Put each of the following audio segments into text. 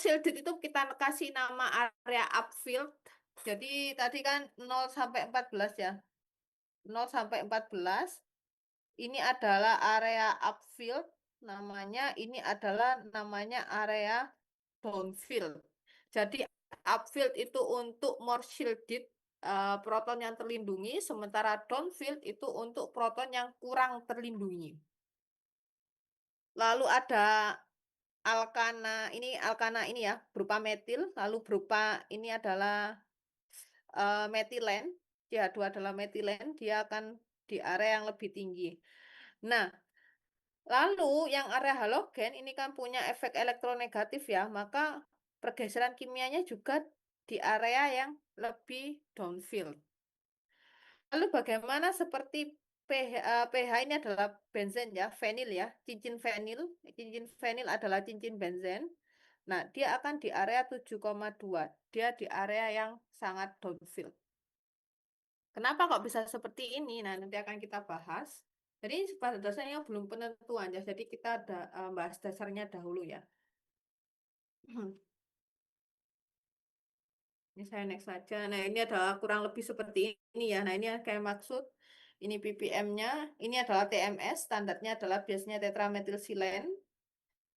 shielded itu kita kasih nama area upfield. Jadi tadi kan 0 sampai 14 ya. 0 sampai 14 ini adalah area upfield namanya, ini adalah namanya area downfield. Jadi upfield itu untuk more shielded, proton yang terlindungi, sementara downfield itu untuk proton yang kurang terlindungi. Lalu ada alkana ini ya, berupa metil, lalu berupa ini adalah metilen. Dia dua adalah metilen, dia akan di area yang lebih tinggi. Nah, lalu yang area halogen ini kan punya efek elektronegatif ya, maka pergeseran kimianya juga di area yang lebih downfield. Lalu bagaimana seperti pH ini adalah benzen ya, fenil ya, cincin fenil. Cincin fenil adalah cincin benzen. Nah, dia akan di area 7,2. Dia di area yang sangat downfield. Kenapa kok bisa seperti ini? Nah, nanti akan kita bahas. Jadi pada dasarnya belum penentuan ya. Jadi kita ada bahas dasarnya dahulu ya. Ini saya next saja. Nah, ini adalah kurang lebih seperti ini ya. Nah, ini yang kayak maksud. Ini ppm-nya. Ini adalah TMS. Standarnya adalah biasanya tetramethyl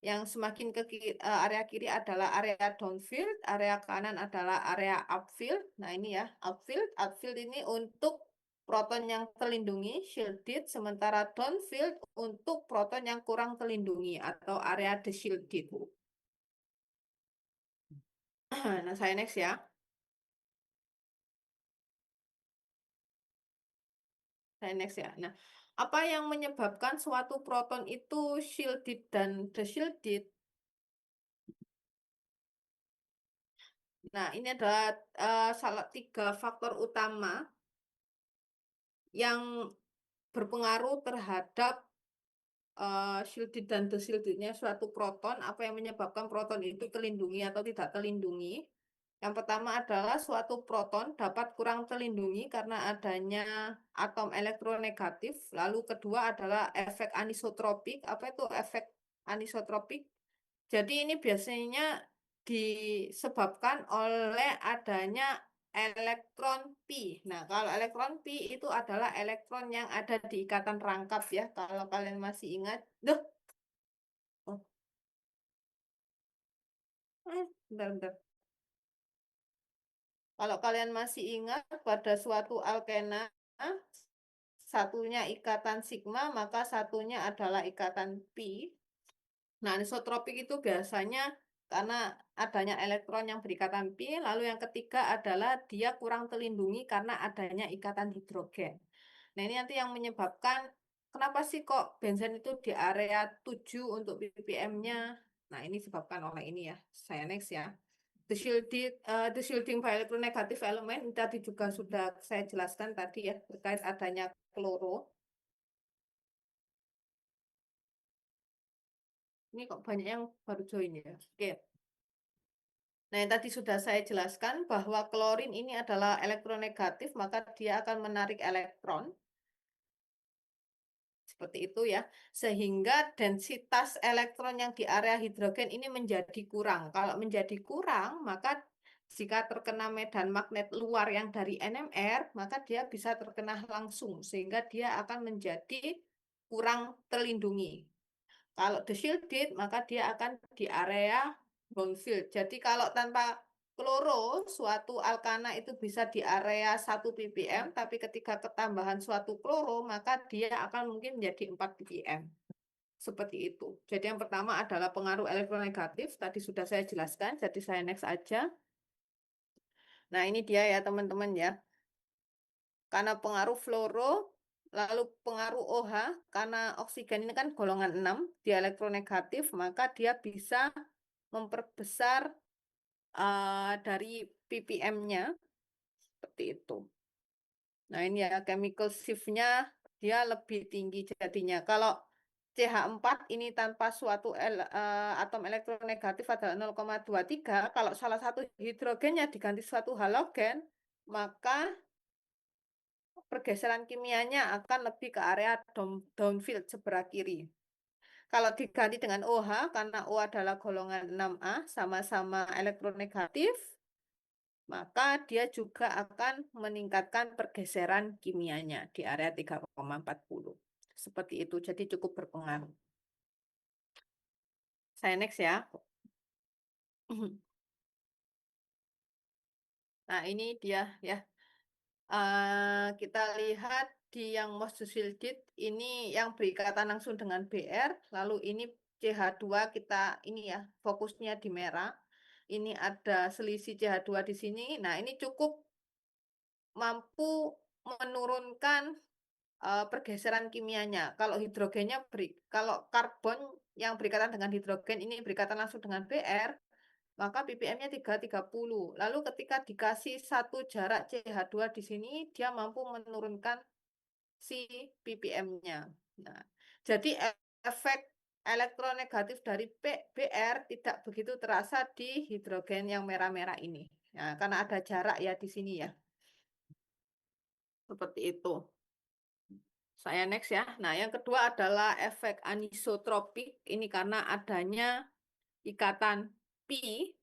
yang semakin ke area kiri adalah area downfield, area kanan adalah area upfield. Nah, ini ya, upfield. Upfield ini untuk proton yang terlindungi, shielded, sementara downfield untuk proton yang kurang terlindungi atau area deshielded. Nah, saya next ya. Saya next ya. Nah, apa yang menyebabkan suatu proton itu shielded dan deshielded? Nah, ini adalah salah tiga faktor utama yang berpengaruh terhadap shielded dan deshieldednya suatu proton, apa yang menyebabkan proton itu terlindungi atau tidak terlindungi. Yang pertama adalah suatu proton dapat kurang terlindungi karena adanya atom elektronegatif. Lalu kedua adalah efek anisotropik. Apa itu efek anisotropik? Jadi ini biasanya disebabkan oleh adanya elektron pi. Nah, kalau elektron pi itu adalah elektron yang ada di ikatan rangkap ya. Kalau kalian masih ingat, duh, oh, bentar, bentar. Kalau kalian masih ingat pada suatu alkena, satunya ikatan sigma, maka satunya adalah ikatan pi. Nah, anisotropik itu biasanya karena adanya elektron yang berikatan pi, lalu yang ketiga adalah dia kurang terlindungi karena adanya ikatan hidrogen. Nah, ini nanti yang menyebabkan kenapa sih kok benzen itu di area 7 untuk ppm-nya. Nah, ini disebabkan oleh ini ya. Saya next ya. The shielding by electronegative element tadi juga sudah saya jelaskan tadi ya terkait adanya kloro. Ini kok banyak yang baru join ya. Oke. Nah, yang tadi sudah saya jelaskan bahwa klorin ini adalah elektronegatif, maka dia akan menarik elektron. Seperti itu ya. Sehingga densitas elektron yang di area hidrogen ini menjadi kurang. Kalau menjadi kurang, maka jika terkena medan magnet luar yang dari NMR, maka dia bisa terkena langsung. Sehingga dia akan menjadi kurang terlindungi. Kalau shielded, maka dia akan di area brownfield. Jadi kalau tanpa kloro, suatu alkana itu bisa di area 1 ppm, tapi ketika ketambahan suatu kloro, maka dia akan mungkin menjadi 4 ppm. Seperti itu. Jadi yang pertama adalah pengaruh elektronegatif, tadi sudah saya jelaskan, jadi saya next aja. Nah ini dia ya teman-teman ya. Karena pengaruh fluoro, lalu pengaruh OH, karena oksigen ini kan golongan 6, dia elektronegatif, maka dia bisa memperbesar dari ppm-nya, seperti itu. Nah ini ya, chemical shift-nya dia lebih tinggi jadinya. Kalau CH4 ini tanpa suatu atom elektronegatif adalah 0,23, kalau salah satu hidrogennya diganti suatu halogen, maka pergeseran kimianya akan lebih ke area downfield sebelah kiri. Kalau diganti dengan OH, karena O adalah golongan 6A, sama-sama elektronegatif, maka dia juga akan meningkatkan pergeseran kimianya di area 3,40. Seperti itu, jadi cukup berpengaruh. Saya next ya. Nah, ini dia ya. Kita lihat di yang most shielded ini yang berikatan langsung dengan Br, lalu ini CH2 kita ini ya, fokusnya di merah. Ini ada selisih CH2 di sini. Nah, ini cukup mampu menurunkan pergeseran kimianya. Kalau hidrogennya kalau karbon yang berikatan dengan hidrogen ini berikatan langsung dengan Br, maka ppm-nya 330. Lalu ketika dikasih satu jarak CH2 di sini, dia mampu menurunkan si ppm-nya. Nah, jadi efek elektronegatif dari Br tidak begitu terasa di hidrogen yang merah-merah ini. Nah, karena ada jarak ya di sini ya. Seperti itu. Saya next ya. Nah, yang kedua adalah efek anisotropik. Ini karena adanya ikatan pi.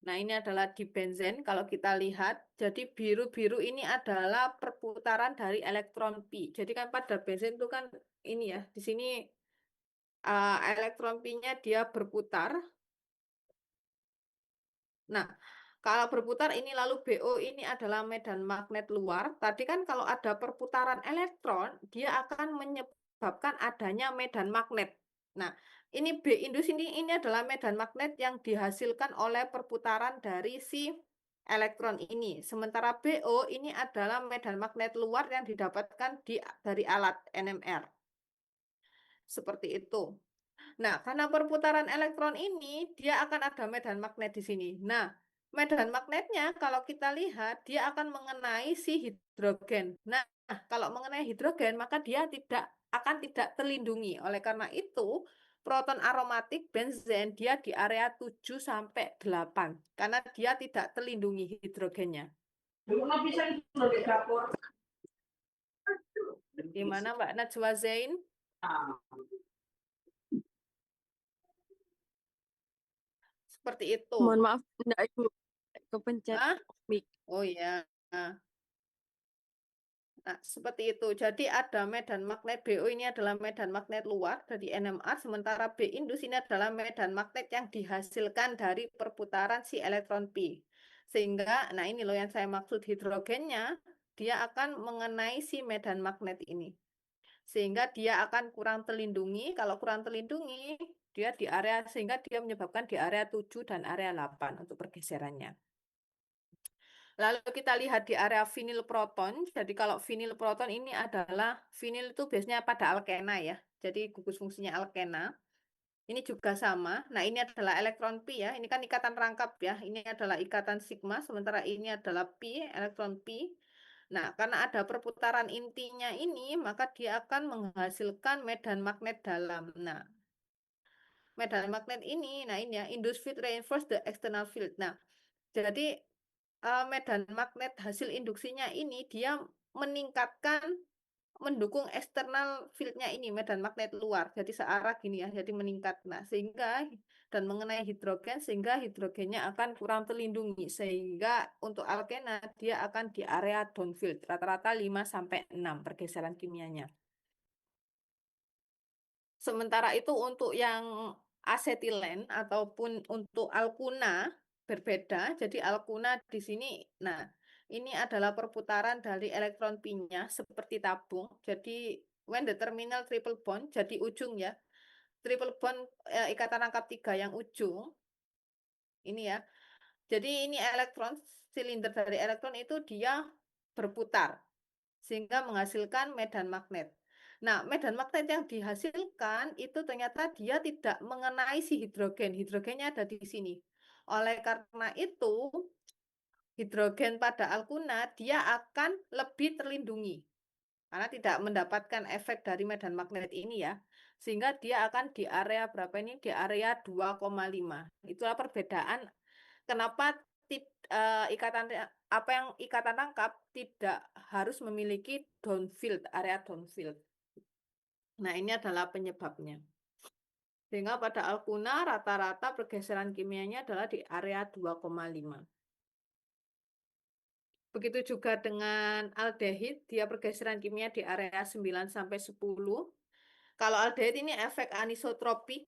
Nah, ini adalah di benzen kalau kita lihat. Jadi biru-biru ini adalah perputaran dari elektron pi. Jadi kan pada benzen itu kan ini ya, di sini elektron pi-nya dia berputar. Nah, kalau berputar ini lalu BO ini adalah medan magnet luar. Tadi kan kalau ada perputaran elektron, dia akan menyebabkan adanya medan magnet. Nah, ini B indus ini adalah medan magnet yang dihasilkan oleh perputaran dari si elektron ini. Sementara BO ini adalah medan magnet luar yang didapatkan dari alat NMR. Seperti itu. Nah, karena perputaran elektron ini, dia akan ada medan magnet di sini. Nah, medan magnetnya kalau kita lihat, dia akan mengenai si hidrogen. Nah, kalau mengenai hidrogen, maka dia tidak terlindungi. Oleh karena itu, proton aromatik benzen dia di area 7 sampai 8 karena dia tidak terlindungi hidrogennya. Gimana Mbak Najwa Zain? Seperti itu. Mohon maaf, enggak ibu kepencet Hah? mic. Oh ya. Nah, seperti itu. Jadi ada medan magnet BO ini adalah medan magnet luar dari NMR, sementara B indus ini adalah medan magnet yang dihasilkan dari perputaran si elektron pi. Sehingga, nah ini loh yang saya maksud hidrogennya, dia akan mengenai si medan magnet ini. Sehingga dia akan kurang terlindungi. Kalau kurang terlindungi, dia di area, sehingga dia menyebabkan di area 7 dan area 8 untuk pergeserannya. Lalu kita lihat di area vinil proton. Jadi kalau vinil proton ini adalah vinil itu biasanya pada alkena ya. Jadi gugus fungsinya alkena. Ini juga sama. Nah, ini adalah elektron pi ya. Ini kan ikatan rangkap ya. Ini adalah ikatan sigma, sementara ini adalah pi, elektron pi. Nah, karena ada perputaran intinya ini, maka dia akan menghasilkan medan magnet dalam. Nah, medan magnet ini, nah ini ya, induced field reinforce the external field. Nah, jadi medan magnet hasil induksinya ini dia meningkatkan, mendukung eksternal fieldnya ini, medan magnet luar. Jadi searah gini ya, jadi meningkat. Nah, sehingga dan mengenai hidrogen, sehingga hidrogennya akan kurang terlindungi. Sehingga untuk alkena dia akan di area downfield, rata-rata 5 sampai 6 pergeseran kimianya. Sementara itu untuk yang asetilen ataupun untuk alkuna berbeda. Jadi alkuna di sini, nah ini adalah perputaran dari elektron pi-nya seperti tabung. Jadi when the terminal triple bond, jadi ujung ya, triple bond ikatan rangkap tiga yang ujung ini ya. Jadi ini elektron, silinder dari elektron itu dia berputar sehingga menghasilkan medan magnet. Nah, medan magnet yang dihasilkan itu ternyata dia tidak mengenai si hidrogen. Hidrogennya ada di sini. Oleh karena itu, hidrogen pada alkuna dia akan lebih terlindungi karena tidak mendapatkan efek dari medan magnet ini ya. Sehingga dia akan di area berapa ini? Di area 2,5. Itulah perbedaan kenapa ikatan apa yang ikatan rangkap tidak harus memiliki downfield, area downfield. Nah, ini adalah penyebabnya. Sehingga pada alkuna rata-rata pergeseran kimianya adalah di area 2,5. Begitu juga dengan aldehid, dia pergeseran kimia di area 9 sampai 10. Kalau aldehid ini efek anisotropi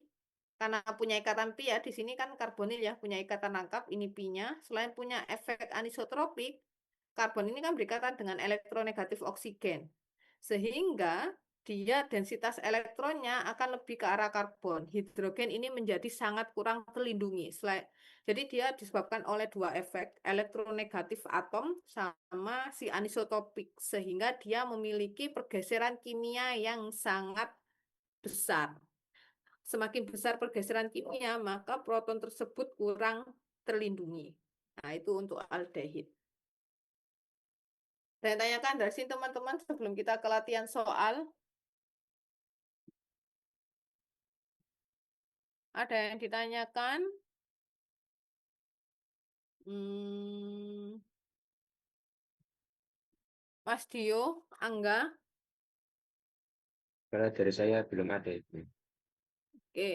karena punya ikatan pi ya, di sini kan karbonil ya punya ikatan rangkap, ini pi-nya. Selain punya efek anisotropik, karbon ini kan berikatan dengan elektronegatif oksigen. Sehingga dia densitas elektronnya akan lebih ke arah karbon. Hidrogen ini menjadi sangat kurang terlindungi. Jadi dia disebabkan oleh dua efek, elektronegatif atom sama si anisotropik. Sehingga dia memiliki pergeseran kimia yang sangat besar. Semakin besar pergeseran kimia, maka proton tersebut kurang terlindungi. Nah, itu untuk aldehid. Saya tanyakan dari sini teman-teman sebelum kita ke latihan soal. Ada yang ditanyakan? Hmm, Mas Dio, Angga, Kalau dari saya belum ada itu. oke.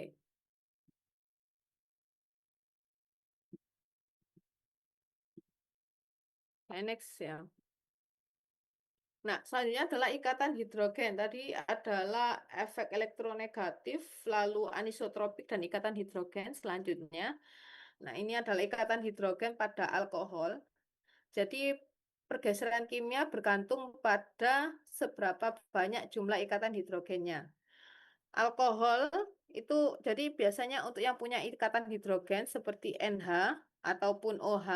Next ya. Nah, selanjutnya adalah ikatan hidrogen. Tadi adalah efek elektronegatif, lalu anisotropik dan ikatan hidrogen selanjutnya. Nah, ini adalah ikatan hidrogen pada alkohol. Jadi, pergeseran kimia bergantung pada seberapa banyak jumlah ikatan hidrogennya. Alkohol itu, jadi biasanya untuk yang punya ikatan hidrogen seperti NH, ataupun OH,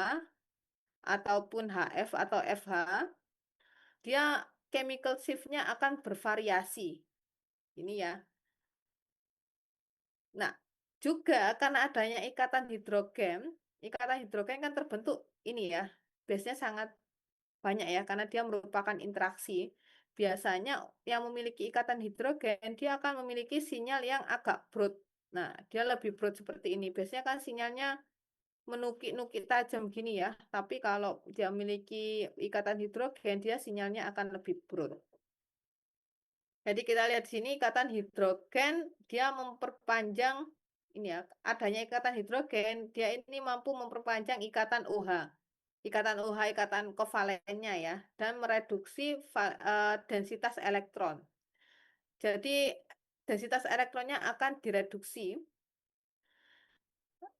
ataupun HF atau FH, dia chemical shift-nya akan bervariasi. Ini ya. Nah, juga karena adanya ikatan hidrogen kan terbentuk ini ya, biasanya sangat banyak ya, karena dia merupakan interaksi. Biasanya yang memiliki ikatan hidrogen, dia akan memiliki sinyal yang agak broad. Nah, dia lebih broad seperti ini. Biasanya kan sinyalnya menukik-nukik tajam gini ya, tapi kalau dia memiliki ikatan hidrogen, dia sinyalnya akan lebih broad. Jadi kita lihat di sini ikatan hidrogen dia memperpanjang ini ya, adanya ikatan hidrogen dia ini mampu memperpanjang ikatan OH. Ikatan OH ikatan kovalennya ya dan mereduksi densitas elektron. Jadi densitas elektronnya akan direduksi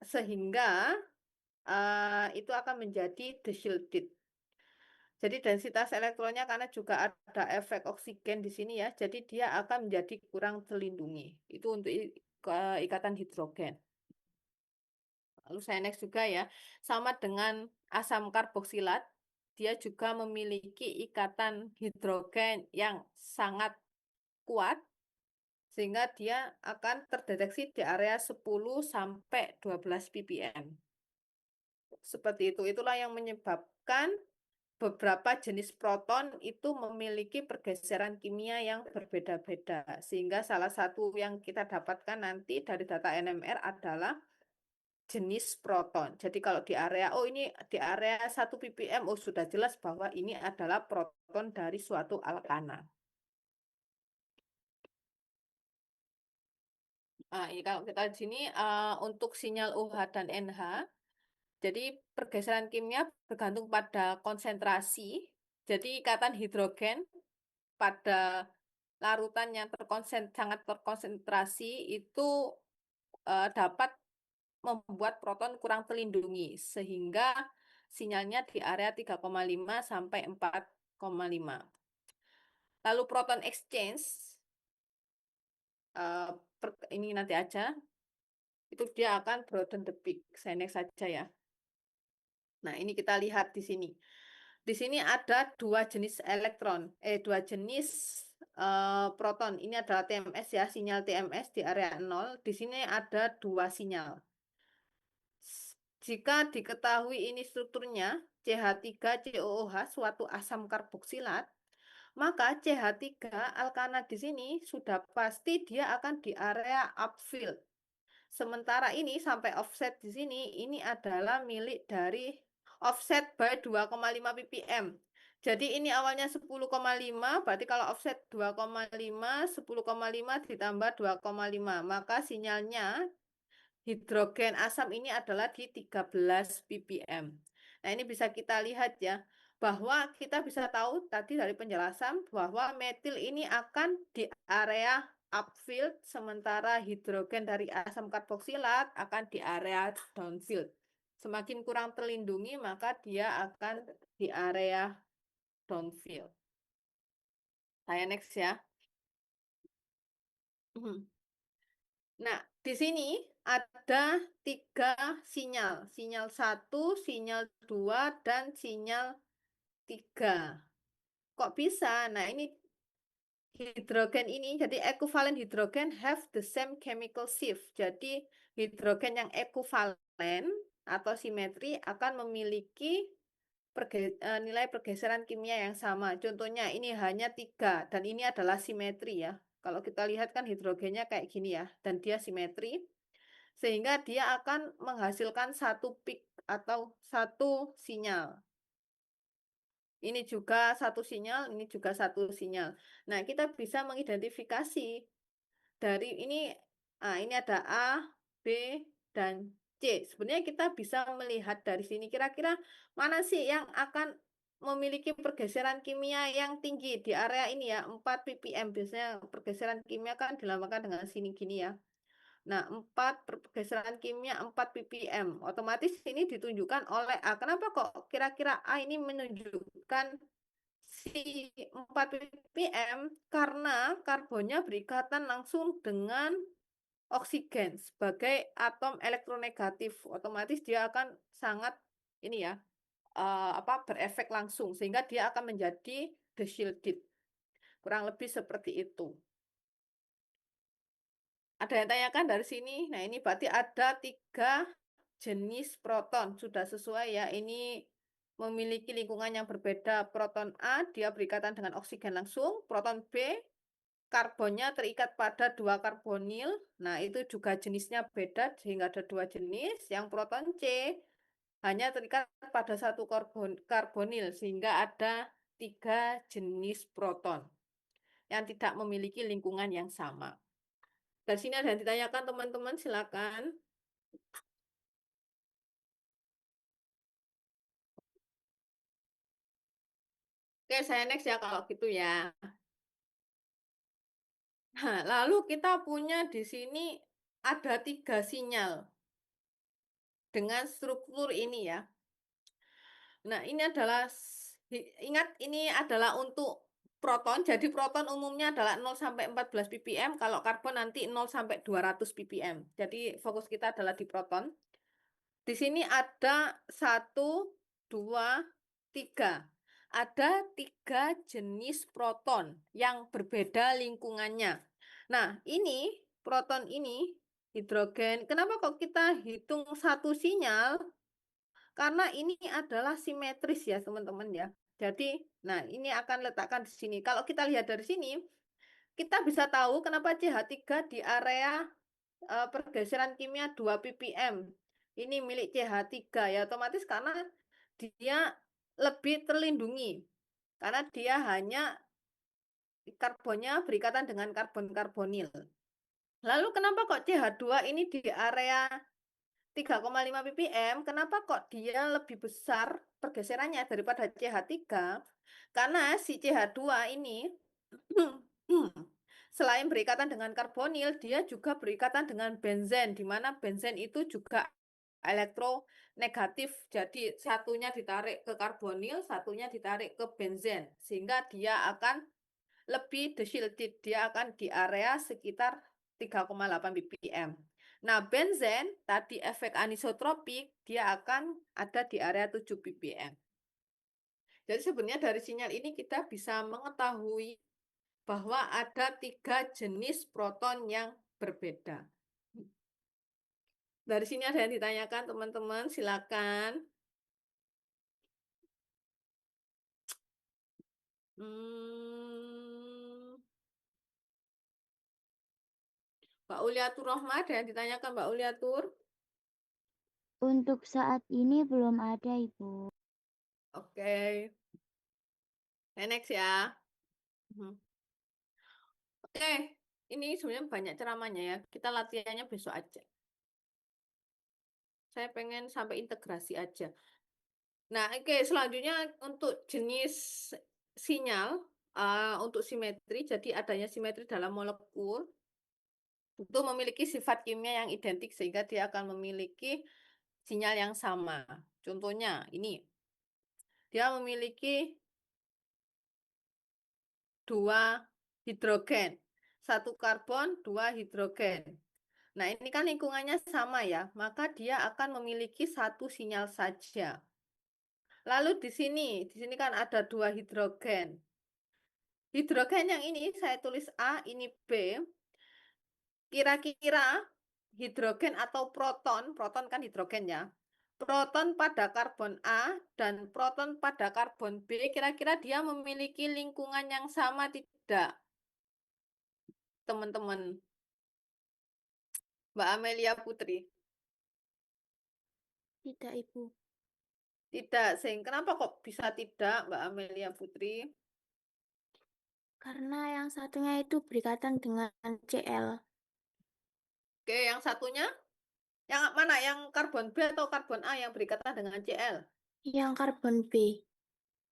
sehingga itu akan menjadi deshielded. Jadi densitas elektronnya karena juga ada efek oksigen di sini ya, jadi dia akan menjadi kurang terlindungi. Itu untuk ikatan hidrogen. Lalu saya next juga ya, sama dengan asam karboksilat, dia juga memiliki ikatan hidrogen yang sangat kuat, sehingga dia akan terdeteksi di area 10 sampai 12 ppm. Seperti itu, itulah yang menyebabkan beberapa jenis proton itu memiliki pergeseran kimia yang berbeda-beda. Sehingga salah satu yang kita dapatkan nanti dari data NMR adalah jenis proton. Jadi kalau di area, oh ini di area 1 ppm, oh sudah jelas bahwa ini adalah proton dari suatu alkana. Nah, ini kalau kita di sini untuk sinyal OH dan NH, jadi pergeseran kimia bergantung pada konsentrasi. Jadi ikatan hidrogen pada larutan yang sangat terkonsentrasi itu dapat membuat proton kurang terlindungi sehingga sinyalnya di area 3,5 sampai 4,5. Lalu proton exchange eh, ini nanti aja itu dia akan broaden the peak. Saya next saja ya. Nah, ini kita lihat di sini. Di sini ada dua jenis proton. Ini adalah TMS ya, sinyal TMS di area 0. Di sini ada dua sinyal. Jika diketahui ini strukturnya CH3COOH suatu asam karboksilat, maka CH3 alkana di sini sudah pasti dia akan di area upfield. Sementara ini sampai offset di sini ini adalah milik dari offset by 2,5 ppm. Jadi ini awalnya 10,5, berarti kalau offset 2,5, 10,5 ditambah 2,5. Maka sinyalnya hidrogen asam ini adalah di 13 ppm. Nah, ini bisa kita lihat ya, bahwa kita bisa tahu tadi dari penjelasan bahwa metil ini akan di area upfield, sementara hidrogen dari asam karboksilat akan di area downfield. Semakin kurang terlindungi, maka dia akan di area downfield. Saya next ya. Nah, di sini ada 3 sinyal. Sinyal 1, sinyal 2, dan sinyal 3. Kok bisa? Nah, ini hidrogen ini, jadi ekivalen hidrogen have the same chemical shift. Jadi, hidrogen yang ekivalen atau simetri akan memiliki nilai pergeseran kimia yang sama. Contohnya ini hanya 3 dan ini adalah simetri ya. Kalau kita lihat kan hidrogennya kayak gini ya, dan dia simetri, sehingga dia akan menghasilkan satu peak atau satu sinyal. Ini juga satu sinyal, ini juga satu sinyal. Nah, kita bisa mengidentifikasi dari ini ada A, B, dan C. Sebenarnya kita bisa melihat dari sini kira-kira mana sih yang akan memiliki pergeseran kimia yang tinggi di area ini ya, 4 ppm. Biasanya pergeseran kimia kan dilambangkan dengan sini gini ya. Nah, 4 pergeseran kimia 4 ppm. Otomatis ini ditunjukkan oleh A. Kenapa kok kira-kira A ini menunjukkan si 4 ppm? Karena karbonnya berikatan langsung dengan oksigen sebagai atom elektronegatif. Otomatis dia akan sangat ini ya, berefek langsung sehingga dia akan menjadi deshielded. Kurang lebih seperti itu. Ada yang tanyakan dari sini? Nah, ini berarti ada 3 jenis proton. Sudah sesuai ya, ini memiliki lingkungan yang berbeda. Proton A, dia berikatan dengan oksigen langsung. Proton B, karbonnya terikat pada 2 karbonil. Nah, itu juga jenisnya beda, sehingga ada 2 jenis. Yang proton C, hanya terikat pada 1 karbonil, sehingga ada 3 jenis proton yang tidak memiliki lingkungan yang sama. Dari sini ada yang ditanyakan teman-teman, silakan. Oke, saya next ya kalau gitu ya. Nah, lalu kita punya di sini ada 3 sinyal dengan struktur ini ya. Nah, ini adalah ingat ini adalah untuk proton. Jadi proton umumnya adalah 0 sampai 14 ppm, kalau karbon nanti 0 sampai 200 ppm. Jadi fokus kita adalah di proton. Di sini ada 1, 2, 3. Ada 3 jenis proton yang berbeda lingkungannya. Nah, ini proton ini hidrogen. Kenapa kok kita hitung satu sinyal? Karena ini adalah simetris ya, teman-teman ya. Jadi, nah ini akan letakkan di sini. Kalau kita lihat dari sini, kita bisa tahu kenapa CH3 di area pergeseran kimia 2 ppm. Ini milik CH3 ya, otomatis karena dia lebih terlindungi. Karena dia hanya karbonnya berikatan dengan karbon-karbonil. Lalu kenapa kok CH2 ini di area 3,5 ppm, kenapa kok dia lebih besar pergeserannya daripada CH3? Karena si CH2 ini selain berikatan dengan karbonil, dia juga berikatan dengan benzen, di mana benzen itu juga elektronegatif. Jadi satunya ditarik ke karbonil, satunya ditarik ke benzen, sehingga dia akan lebih deshielded, dia akan di area sekitar 3,8 ppm. Nah, benzen tadi efek anisotropik, dia akan ada di area 7 ppm. Jadi sebenarnya dari sinyal ini kita bisa mengetahui bahwa ada 3 jenis proton yang berbeda. Dari sini ada yang ditanyakan teman-teman, silakan. Mbak Uliatur Rohma, ada yang ditanyakan Mbak Uliatur? Untuk saat ini belum ada, Ibu. Oke. Next ya. Mhm. Oke, ini sebenarnya banyak ceramahnya ya. Kita latihannya besok aja. Saya pengen sampai integrasi aja. Nah, oke, selanjutnya untuk jenis sinyal, untuk simetri, jadi adanya simetri dalam molekul itu memiliki sifat kimia yang identik sehingga dia akan memiliki sinyal yang sama. Contohnya ini, dia memiliki 2 hidrogen, 1 karbon, 2 hidrogen. Nah, ini kan lingkungannya sama ya, maka dia akan memiliki 1 sinyal saja. Lalu di sini kan ada 2 hidrogen. Hidrogen yang ini saya tulis A, ini B. Kira-kira hidrogen atau proton, proton kan hidrogen ya. Proton pada karbon A dan proton pada karbon B, kira-kira dia memiliki lingkungan yang sama tidak, teman-teman? Mbak Amelia Putri. Tidak, Ibu. Tidak, kenapa kok bisa tidak, Mbak Amelia Putri? Karena yang satunya itu berikatan dengan Cl. Oke, yang satunya? Yang mana? Yang karbon B atau karbon A yang berikatan dengan Cl? Yang karbon B.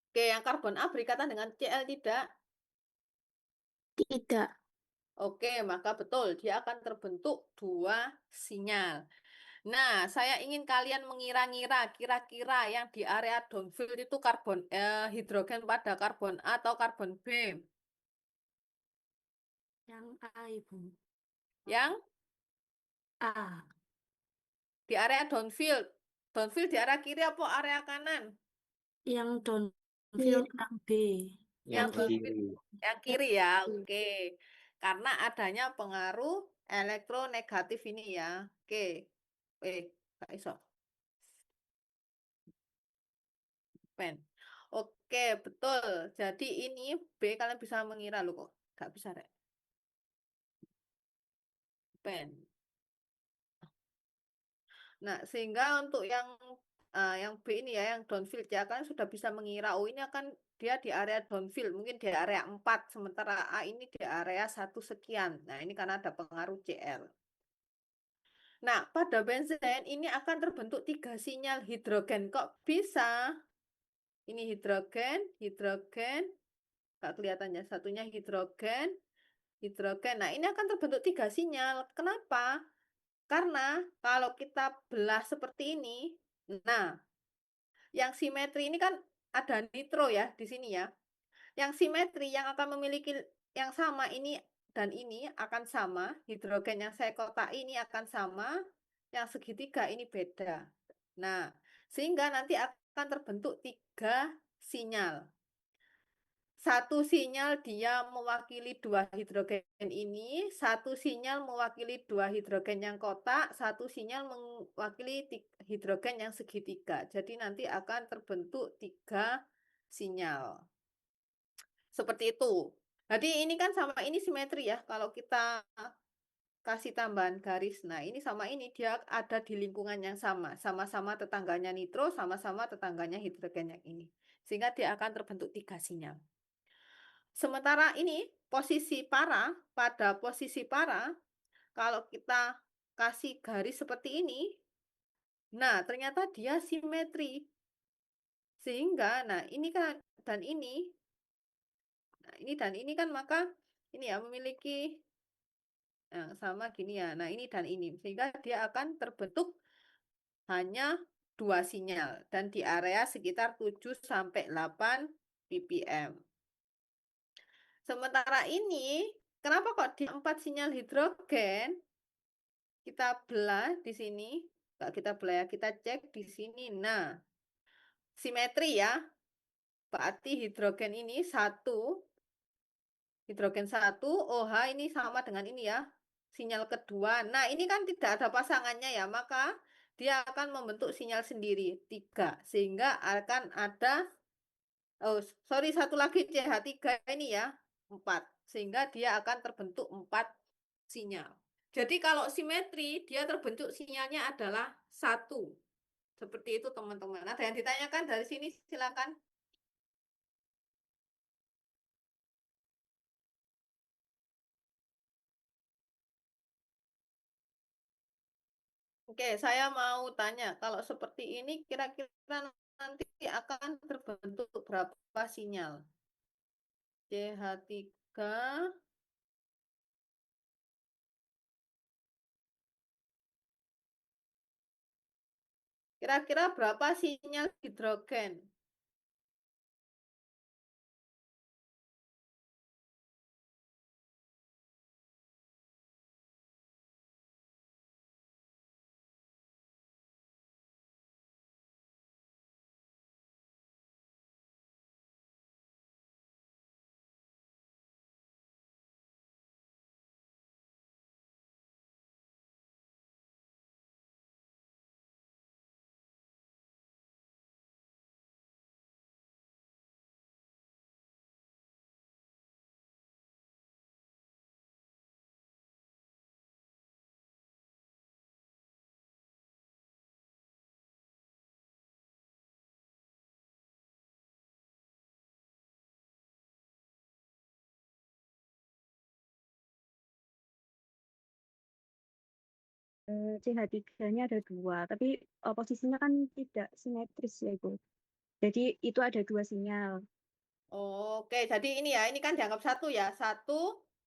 Oke, yang karbon A berikatan dengan Cl tidak? Tidak. Oke, maka betul, dia akan terbentuk 2 sinyal. Nah, saya ingin kalian mengira-ngira kira-kira yang di area downfield itu hidrogen pada karbon A atau karbon B? Yang A, Ibu. Yang A. di area downfield. Downfield di area kiri apa area kanan? Yang downfield yang B. Yang Yang downfield kiri. yang kiri ya, oke. Karena adanya pengaruh elektronegatif ini ya. Oke. Gak iso. Pen. Oke, betul. Jadi ini B kalian bisa mengira loh kok. Gak bisa, Rek. Pen. Nah, sehingga untuk yang B ini ya, yang downfield ya, kan sudah bisa mengira, oh ini akan dia di area downfield, mungkin di area 4, sementara A ini di area 1 sekian. Nah, ini karena ada pengaruh Cl. Nah, pada benzen ini akan terbentuk 3 sinyal hidrogen. Kok bisa? Ini hidrogen, hidrogen, nggak kelihatannya, satunya hidrogen, hidrogen. Nah, ini akan terbentuk 3 sinyal. Kenapa? Karena kalau kita belah seperti ini, nah, yang simetri ini kan ada nitro ya di sini ya. Yang simetri yang akan memiliki yang sama ini dan ini akan sama. Hidrogen yang saya kotak ini akan sama. Yang segitiga ini beda. Nah, sehingga nanti akan terbentuk 3 sinyal. Satu sinyal dia mewakili 2 hidrogen ini, satu sinyal mewakili 2 hidrogen yang kotak, satu sinyal mewakili hidrogen yang segitiga. Jadi nanti akan terbentuk 3 sinyal. Seperti itu. Jadi ini kan sama ini simetri ya. Kalau kita kasih tambahan garis, nah ini sama ini dia ada di lingkungan yang sama. Sama-sama tetangganya nitro, sama-sama tetangganya hidrogen yang ini. Sehingga dia akan terbentuk 3 sinyal. Sementara ini pada posisi para, kalau kita kasih garis seperti ini, nah ternyata dia simetri. Sehingga, nah ini kan, dan ini, nah ini dan ini kan maka ini ya memiliki sama gini ya. Nah ini dan ini. Sehingga dia akan terbentuk hanya 2 sinyal. Dan di area sekitar 7 sampai 8 ppm. Sementara ini, kenapa kok di 4 sinyal hidrogen? Kita belah di sini. Nggak kita belah ya, kita cek di sini. Nah, simetri ya. Berarti hidrogen ini 1, hidrogen 1, OH ini sama dengan ini ya. Sinyal kedua. Nah, ini kan tidak ada pasangannya ya, maka dia akan membentuk sinyal sendiri, 3. Sehingga akan ada, oh sorry, satu lagi CH3 ini ya, 4. Sehingga dia akan terbentuk 4 sinyal. Jadi kalau simetri, dia terbentuk sinyalnya adalah 1. Seperti itu teman-teman. Ada yang ditanyakan dari sini, silakan. Oke, saya mau tanya, kalau seperti ini kira-kira nanti akan terbentuk berapa sinyal? CH3, kira-kira berapa sinyal hidrogen? CH3-nya ada dua, tapi posisinya kan tidak simetris ya Ibu. Jadi itu ada dua sinyal. Oke, jadi ini ya, ini kan dianggap satu ya. 1,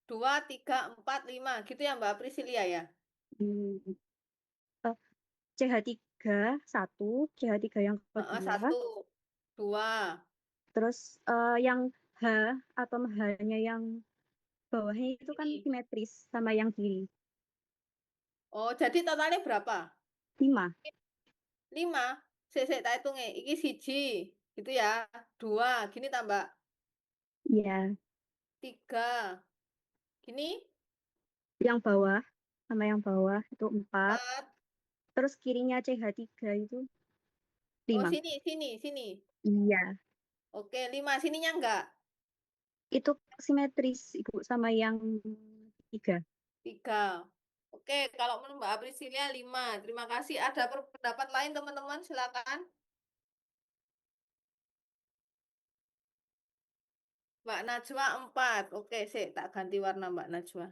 2, 3, 4, 5. Gitu ya Mbak Priscilia ya? Hmm, eh, CH3 satu, CH3 yang Heeh, kedua, 1, 2. terus yang H atom H-nya yang bawahnya itu kan Ini. simetris sama yang kiri. Oh, jadi totalnya berapa? 5. 5. Saya tak hitungnya. Iki siji. Gitu ya. 2. Gini tambah Iya, 3. Gini yang bawah sama yang bawah itu 4. 4. Terus kirinya CH3 itu Oh, 5. sini, sini, sini. Iya, Oke, 5. Sininya enggak. itu simetris Ibu sama yang 3. 3. Oke, kalau menurut Mbak Aprisilia 5. Terima kasih. Ada pendapat lain teman-teman? Silakan. Mbak Najwa 4. Oke, sih tak ganti warna Mbak Najwa.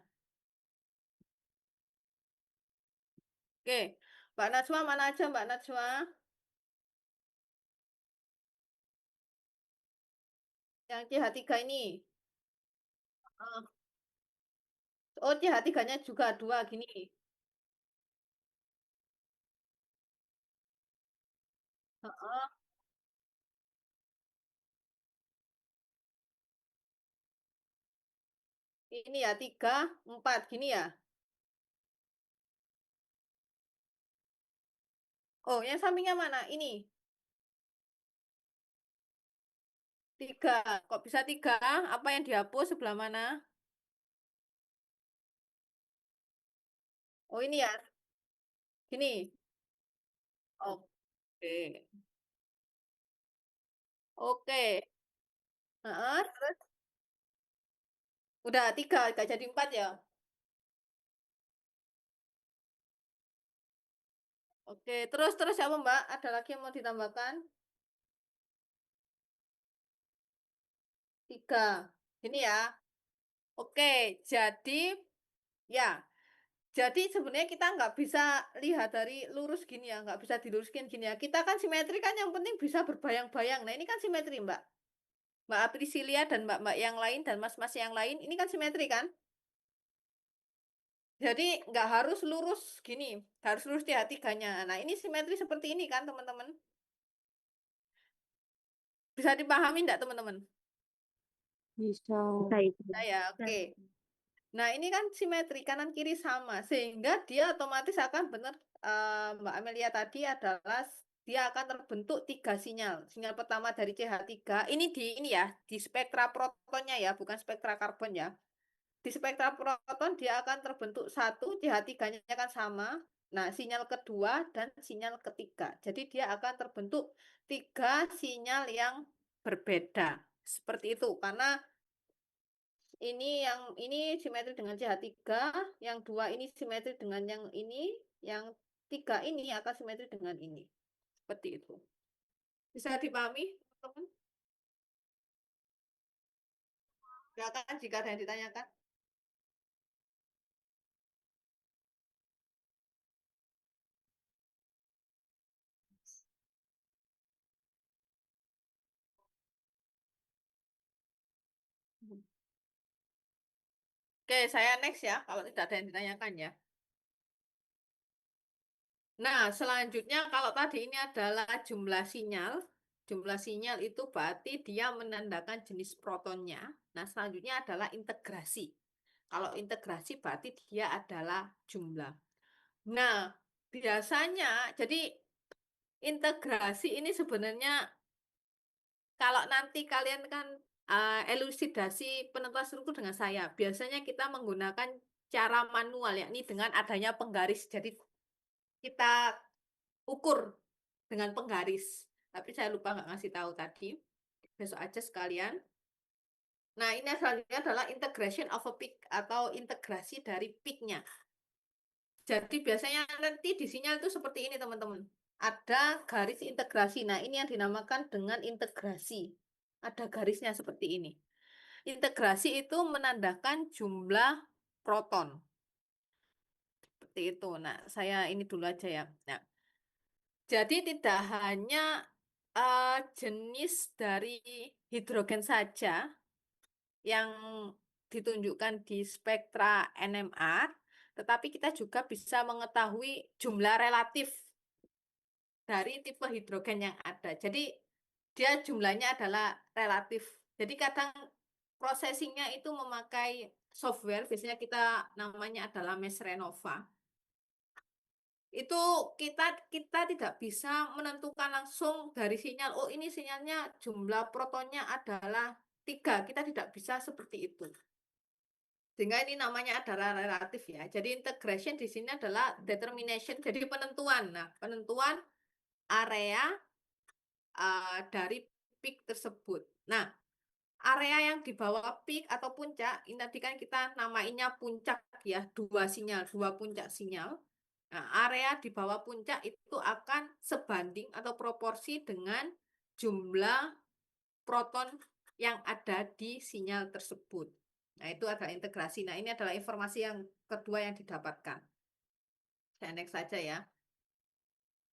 Oke, Mbak Najwa mana aja Mbak Najwa? Yang CH3 ini. Heeh. Oh, CH3-nya juga 2 gini. Heeh. Ini ya 3, 4 gini ya. Oh, yang sampingnya mana? Ini 3. Kok bisa 3? Apa yang dihapus sebelah mana? Oh, ini ya. Gini. Oke. Oke. Heeh, terus udah 3, gak jadi 4 ya. Oke, terus terus apa Mbak? Ada lagi yang mau ditambahkan? 3. Ini ya. Oke, jadi ya. Jadi sebenarnya kita nggak bisa lihat dari lurus gini ya, nggak bisa diluruskan gini ya. Kita kan simetri kan yang penting bisa berbayang-bayang. Nah ini kan simetri Mbak. Mbak Aprisilia dan Mbak-Mbak yang lain dan Mas-Mas yang lain, ini kan simetri kan? Jadi nggak harus lurus gini, harus lurus di tiganya. Nah ini simetri seperti ini kan teman-teman? Bisa dipahami nggak teman-teman? Bisa. Baik. Nah ya, oke. Nah, ini kan simetri kanan kiri sama sehingga dia otomatis akan benar Mbak Amelia tadi adalah dia akan terbentuk 3 sinyal. Sinyal pertama dari CH3 ini ini ya, di spektra protonnya ya, bukan spektra karbon ya. Di spektra proton dia akan terbentuk satu, CH3-nya kan sama. Nah, sinyal kedua dan sinyal ketiga. Jadi dia akan terbentuk 3 sinyal yang berbeda. Seperti itu karena yang ini simetri dengan CH3, yang 2 ini simetri dengan yang ini, yang 3 ini akan simetri dengan ini. Seperti itu. Bisa dipahami, teman-teman? Silakan jika ada yang ditanyakan. Oke, saya next ya, kalau tidak ada yang ditanyakan ya. Nah, selanjutnya kalau tadi ini adalah jumlah sinyal. Jumlah sinyal itu berarti dia menandakan jenis protonnya. Nah, selanjutnya adalah integrasi. Kalau integrasi berarti dia adalah jumlah. Nah, biasanya jadi integrasi ini sebenarnya kalau nanti kalian kan elusidasi penentuan struktur dengan saya, biasanya kita menggunakan cara manual, yakni dengan adanya penggaris. Jadi kita ukur dengan penggaris. Tapi saya lupa nggak ngasih tahu tadi. Besok aja sekalian. Nah, ini selanjutnya adalah integration of a peak atau integrasi dari peaknya. Jadi biasanya nanti di sinyal itu seperti ini, teman-teman. Ada garis integrasi. Nah, ini yang dinamakan dengan integrasi. Ada garisnya seperti ini. Integrasi itu menandakan jumlah proton. Seperti itu. Nah, saya ini dulu aja ya. Nah, jadi tidak hanya jenis dari hidrogen saja yang ditunjukkan di spektra NMR, tetapi kita juga bisa mengetahui jumlah relatif dari tipe hidrogen yang ada. Jadi dia jumlahnya adalah relatif. Jadi kadang processingnya itu memakai software, biasanya kita namanya adalah Mesh Renova. Itu kita kita tidak bisa menentukan langsung dari sinyal, oh ini sinyalnya jumlah protonnya adalah 3. Kita tidak bisa seperti itu. Sehingga ini namanya adalah relatif ya. Jadi integration di sini adalah determination, jadi penentuan. Nah, penentuan area dari peak tersebut. Nah, area yang di bawah peak atau puncak, ini tadi kan kita namainya puncak ya, 2 sinyal, 2 puncak sinyal. Nah, area di bawah puncak itu akan sebanding atau proporsi dengan jumlah proton yang ada di sinyal tersebut. Nah, itu adalah integrasi. Nah, ini adalah informasi yang kedua yang didapatkan. Saya next saja ya.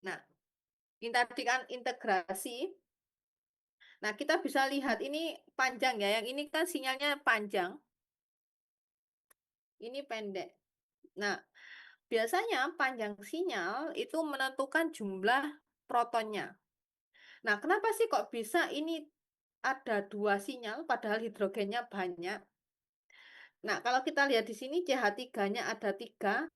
Nah, ini tadi kan integrasi. Nah, kita bisa lihat ini panjang ya. Yang ini kan sinyalnya panjang. Ini pendek. Nah, biasanya panjang sinyal itu menentukan jumlah protonnya. Nah, kenapa sih kok bisa ini ada 2 sinyal padahal hidrogennya banyak? Nah, kalau kita lihat di sini CH3-nya ada 3.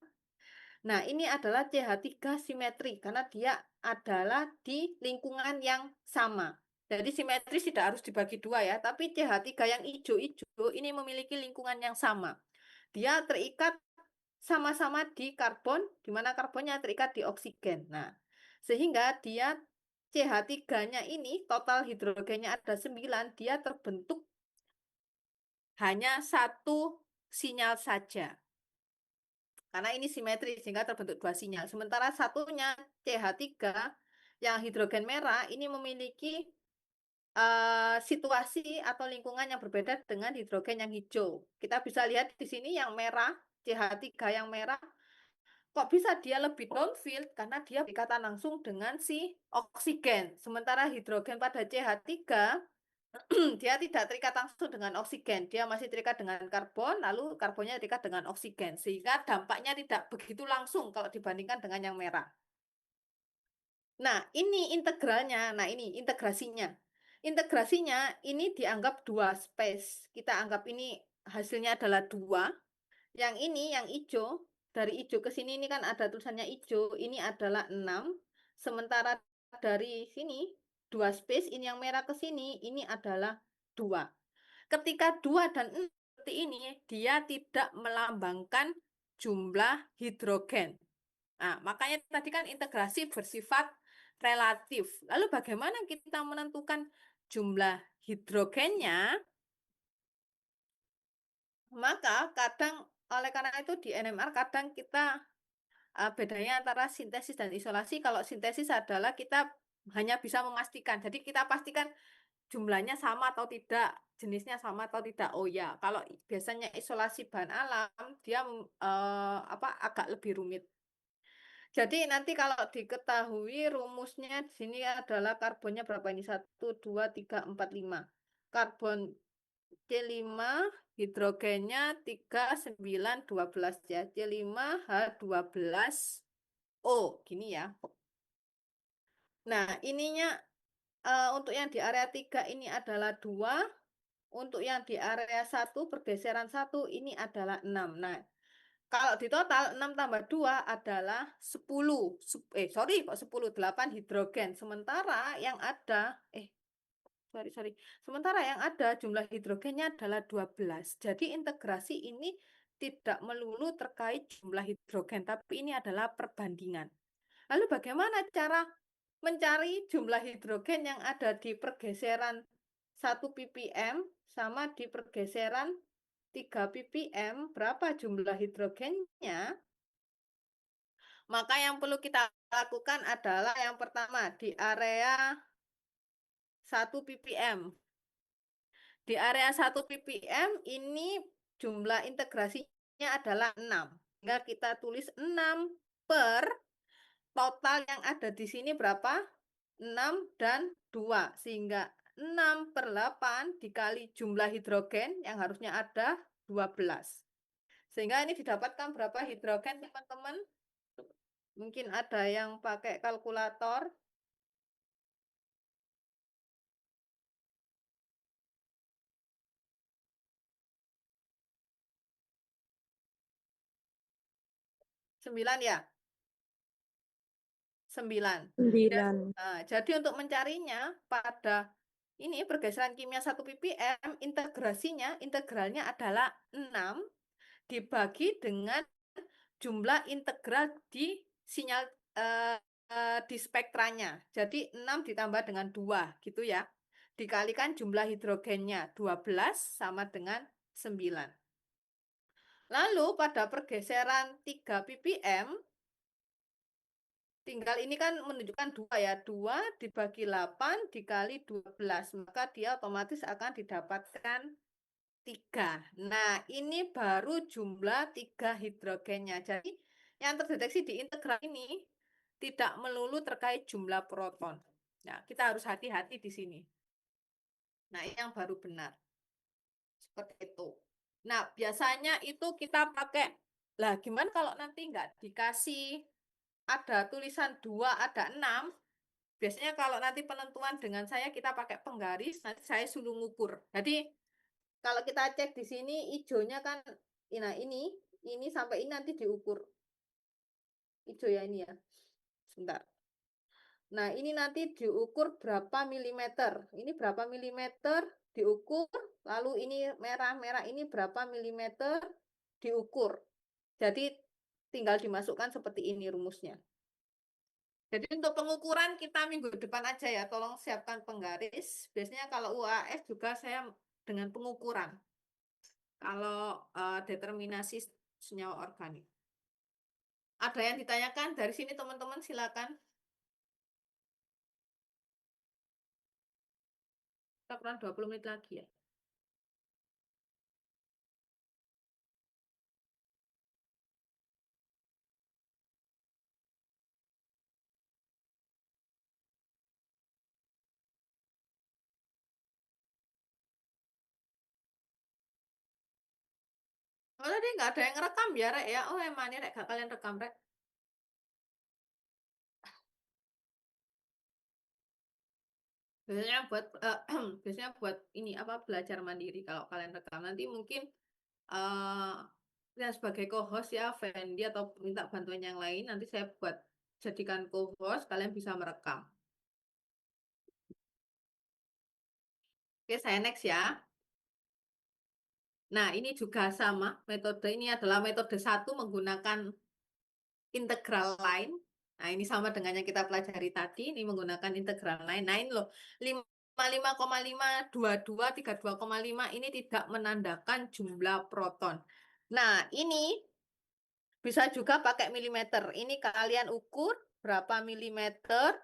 Nah, ini adalah CH3 simetri karena dia adalah di lingkungan yang sama. Jadi simetris tidak harus dibagi 2 ya, tapi CH3 yang hijau-hijau ini memiliki lingkungan yang sama. Dia terikat sama-sama di karbon, di mana karbonnya terikat di oksigen. Nah, sehingga dia CH3-nya ini total hidrogennya ada 9, dia terbentuk hanya 1 sinyal saja. Karena ini simetri sehingga terbentuk 2 sinyal. Sementara satunya CH3 yang hidrogen merah ini memiliki situasi atau lingkungan yang berbeda dengan hidrogen yang hijau. Kita bisa lihat di sini yang merah, CH3 yang merah, kok bisa dia lebih downfield karena dia berikatan langsung dengan si oksigen. Sementara hidrogen pada CH3 dia tidak terikat langsung dengan oksigen, dia masih terikat dengan karbon, lalu karbonnya terikat dengan oksigen, sehingga dampaknya tidak begitu langsung kalau dibandingkan dengan yang merah. Nah, ini integralnya, nah ini integrasinya. Integrasinya ini dianggap 2 space. Kita anggap ini hasilnya adalah 2. Yang ini, yang hijau, dari hijau ke sini ini kan ada tulisannya hijau, ini adalah 6. Sementara dari sini, 2 space, ini yang merah ke sini, ini adalah 2. Ketika 2 dan 6 seperti ini, dia tidak melambangkan jumlah hidrogen. Nah, makanya tadi kan integrasi bersifat relatif. Lalu bagaimana kita menentukan jumlah hidrogennya? Maka kadang oleh karena itu di NMR kadang kita bedanya antara sintesis dan isolasi. Kalau sintesis adalah kita hanya bisa memastikan. Jadi kita pastikan jumlahnya sama atau tidak, jenisnya sama atau tidak. Oh ya, kalau biasanya isolasi bahan alam dia agak lebih rumit. Jadi nanti kalau diketahui rumusnya di sini adalah karbonnya berapa ini? 1, 2, 3, 4, 5. Karbon C5 hidrogennya 3, 9, 12 ya. C5H12O. Gini ya. Nah, ininya untuk yang di area 3 ini adalah 2. Untuk yang di area 1 pergeseran 1 ini adalah 6. Nah, kalau di total 6 tambah 2 adalah 10. Sorry kok 10, 8 hidrogen. Sementara yang ada, sorry. Sementara yang ada jumlah hidrogennya adalah 12. Jadi integrasi ini tidak melulu terkait jumlah hidrogen, tapi ini adalah perbandingan. Lalu bagaimana cara mencari jumlah hidrogen yang ada di pergeseran 1 ppm sama di pergeseran 3 ppm, berapa jumlah hidrogennya? Maka yang perlu kita lakukan adalah yang pertama di area 1 ppm. Di area 1 ppm ini jumlah integrasinya adalah 6. Sehingga kita tulis 6 per total yang ada di sini berapa? 6 dan 2. Sehingga 6 per 8 dikali jumlah hidrogen yang harusnya ada 12. Sehingga ini didapatkan berapa hidrogen, teman-teman? Mungkin ada yang pakai kalkulator. Sembilan ya? 9. 9. Jadi untuk mencarinya pada ini pergeseran kimia 1 ppm, integralnya adalah 6 dibagi dengan jumlah integral di sinyal di spektranya. Jadi 6 ditambah dengan 2 gitu ya. Dikalikan jumlah hidrogennya 12 sama dengan 9. Lalu pada pergeseran 3 ppm, tinggal ini kan menunjukkan 2 ya. 2 dibagi 8 dikali 12. Maka dia otomatis akan didapatkan 3. Nah, ini baru jumlah 3 hidrogennya. Jadi, yang terdeteksi di integral ini tidak melulu terkait jumlah proton. Nah, kita harus hati-hati di sini. Nah, ini yang baru benar. Seperti itu. Nah, biasanya itu kita pakai, lah gimana kalau nanti nggak dikasih ada tulisan 2, ada 6, biasanya kalau nanti penentuan dengan saya kita pakai penggaris, nanti saya suruh ngukur. Jadi, kalau kita cek di sini, hijaunya kan, nah ini sampai ini nanti diukur. Hijau ya ini ya. Sebentar. Nah, ini nanti diukur berapa milimeter. Ini berapa milimeter diukur, lalu ini merah-merah ini berapa milimeter diukur. Jadi tinggal dimasukkan seperti ini rumusnya. Jadi untuk pengukuran kita minggu depan aja ya, tolong siapkan penggaris. Biasanya kalau UAS juga saya dengan pengukuran. Kalau determinasi senyawa organik. Ada yang ditanyakan dari sini teman-teman, silakan. Kita kurang 20 menit lagi ya. Oh, tadi nggak ada yang rekam ya, Rek ya? Oh, emang ini Rek, gak kalian rekam, Rek. Biasanya buat ini apa belajar mandiri kalau kalian rekam. Nanti mungkin ya sebagai co-host ya, Fendi atau minta bantuan yang lain, nanti saya buat jadikan co-host, kalian bisa merekam. Oke, saya next ya. Nah, ini juga sama metode, ini adalah metode 1 menggunakan integral line. Nah, ini sama dengan yang kita pelajari tadi, ini menggunakan integral line. Nah, ini loh, 55,5, 22, 32,5 ini tidak menandakan jumlah proton. Nah, ini bisa juga pakai milimeter. Ini kalian ukur berapa milimeter.